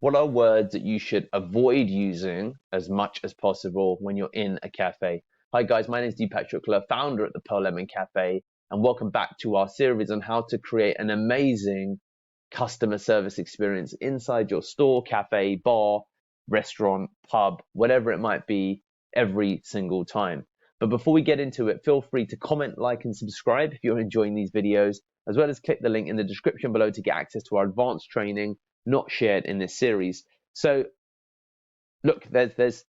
What are words that you should avoid using as much as possible when you're in a cafe? Hi guys, my name is Deepak Shukla, founder at the Pearl Lemon Cafe, and welcome back to our series on how to create an amazing customer service experience inside your store, cafe, bar, restaurant, pub, whatever it might be, every single time. But before we get into it, feel free to comment, like, and subscribe if you're enjoying these videos, as well as click the link in the description below to get access to our advanced training not shared in this series. So look, there's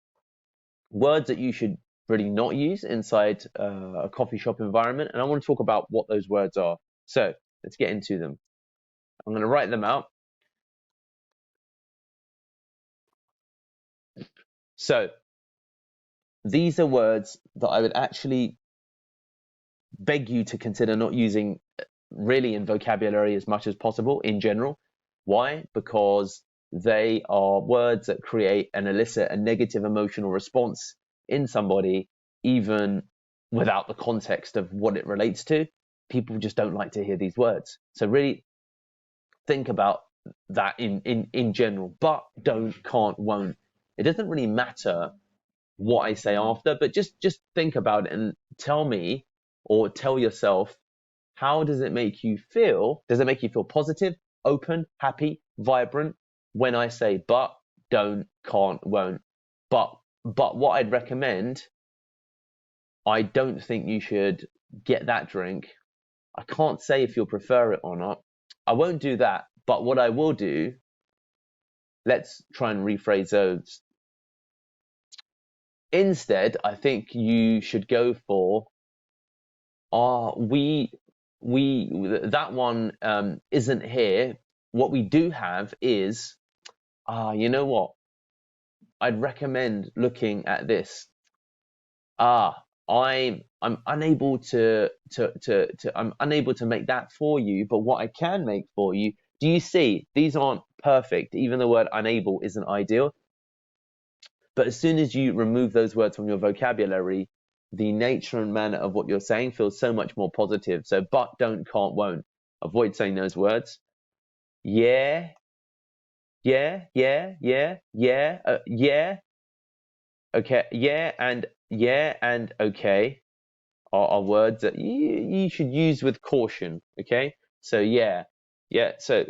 words that you should really not use inside a coffee shop environment, and I want to talk about what those words are. So let's get into them. I'm going to write them out. So these are words that I would actually beg you to consider not using really in vocabulary as much as possible in general. Why? Because they are words that create and elicit a negative emotional response in somebody, even without the context of what it relates to. People just don't like to hear these words. So really think about that in general. But, don't, can't, won't. It doesn't really matter what I say after, but just think about it and tell me, or tell yourself, how does it make you feel? Does it make you feel positive, open, happy, vibrant when I say but, don't, can't, won't? But what I'd recommend, I don't think you should get that drink. I can't say if you'll prefer it or not. I won't do that. But what I will do, let's try and rephrase those. Instead, I think you should go for, that one isn't here. What we do have is, you know what? I'd recommend looking at this. I'm unable to make that for you, but what I can make for you. Do you see? These aren't perfect. Even the word unable isn't ideal. But as soon as you remove those words from your vocabulary, the nature and manner of what you're saying feels so much more positive. So, but, don't, can't, won't. Avoid saying those words. Yeah, yeah, yeah, yeah, yeah, yeah. Okay, yeah, and okay are words that you should use with caution. Okay, so yeah. So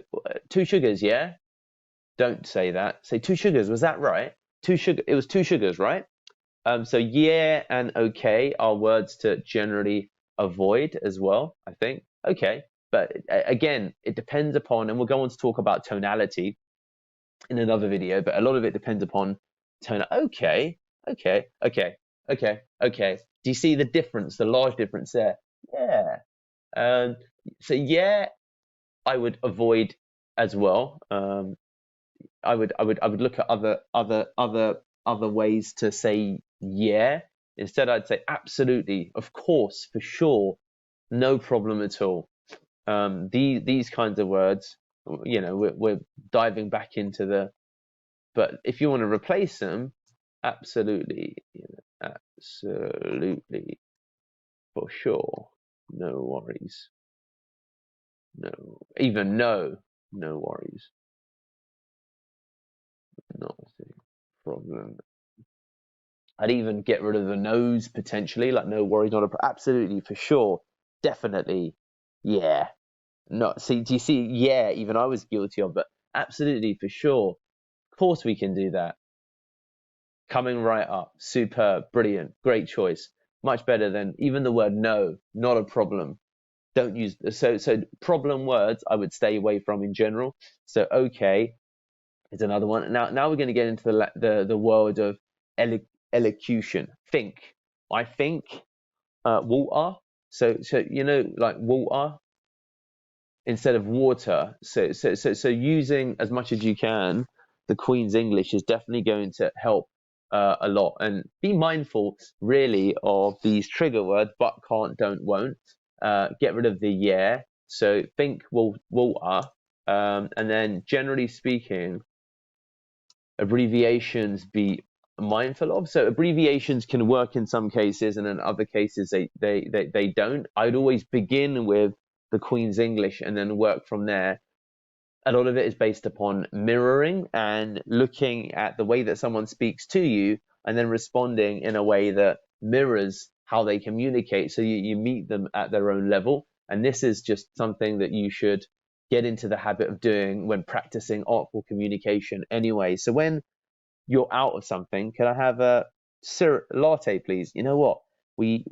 2 sugars, yeah. Don't say that. Say 2 sugars. Was that right? 2 sugar. It was 2 sugars, right? So yeah and okay are words to generally avoid as well, I think. Okay, but again, it depends upon, and we'll go on to talk about tonality in another video, but a lot of it depends upon tone. Okay. Do you see the difference, the large difference there? Yeah. So yeah, I would avoid as well. I would look at other ways to say yeah. Instead, I'd say absolutely, of course, for sure, no problem at all. These kinds of words, you know, we're diving back into the. But if you want to replace them, absolutely, absolutely, for sure, no worries, no, even no worries, not a problem. I'd even get rid of the no's potentially, like no worries, not a absolutely, for sure, definitely, yeah. Not see, do you see? Yeah, even I was guilty of, but absolutely, for sure, of course we can do that. Coming right up, superb, brilliant, great choice. Much better than even the word no, not a problem. Don't use so problem words I would stay away from in general. So okay is another one. Now we're going to get into the world of elocution. Think. I think water. So you know, like water instead of water. So using as much as you can the Queen's English is definitely going to help a lot. And be mindful really of these trigger words: but, can't, don't, won't. Get rid of the yeah. So think water. And then generally speaking, abbreviations be mindful of. So abbreviations can work in some cases, and in other cases they don't. I'd always begin with the Queen's English and then work from there. a lot of it is based upon mirroring and looking at the way that someone speaks to you and then responding in a way that mirrors how they communicate, so you meet them at their own level. And this is just something that you should get into the habit of doing when practicing artful communication anyway. So when you're out of something, can I have a syrup latte, please? You know what? We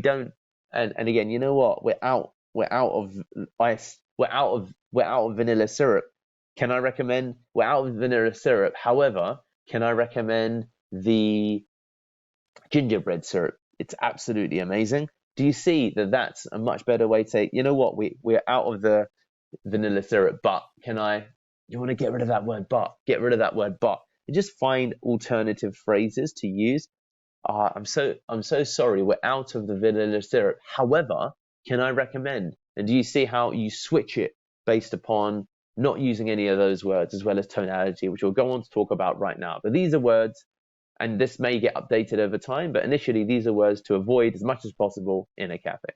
don't, and again, you know what? We're out of ice. We're out of vanilla syrup. Can I recommend? We're out of vanilla syrup. However, can I recommend the gingerbread syrup? It's absolutely amazing. Do you see that that's a much better way to say, you know what? We're out of the vanilla syrup, but can I? You want to get rid of that word, but get rid of that word, but. And just find alternative phrases to use. I'm so sorry, we're out of the vanilla syrup. However, can I recommend? And do you see how you switch it based upon not using any of those words, as well as tonality, which we'll go on to talk about right now. But these are words, and this may get updated over time, but initially these are words to avoid as much as possible in a cafe.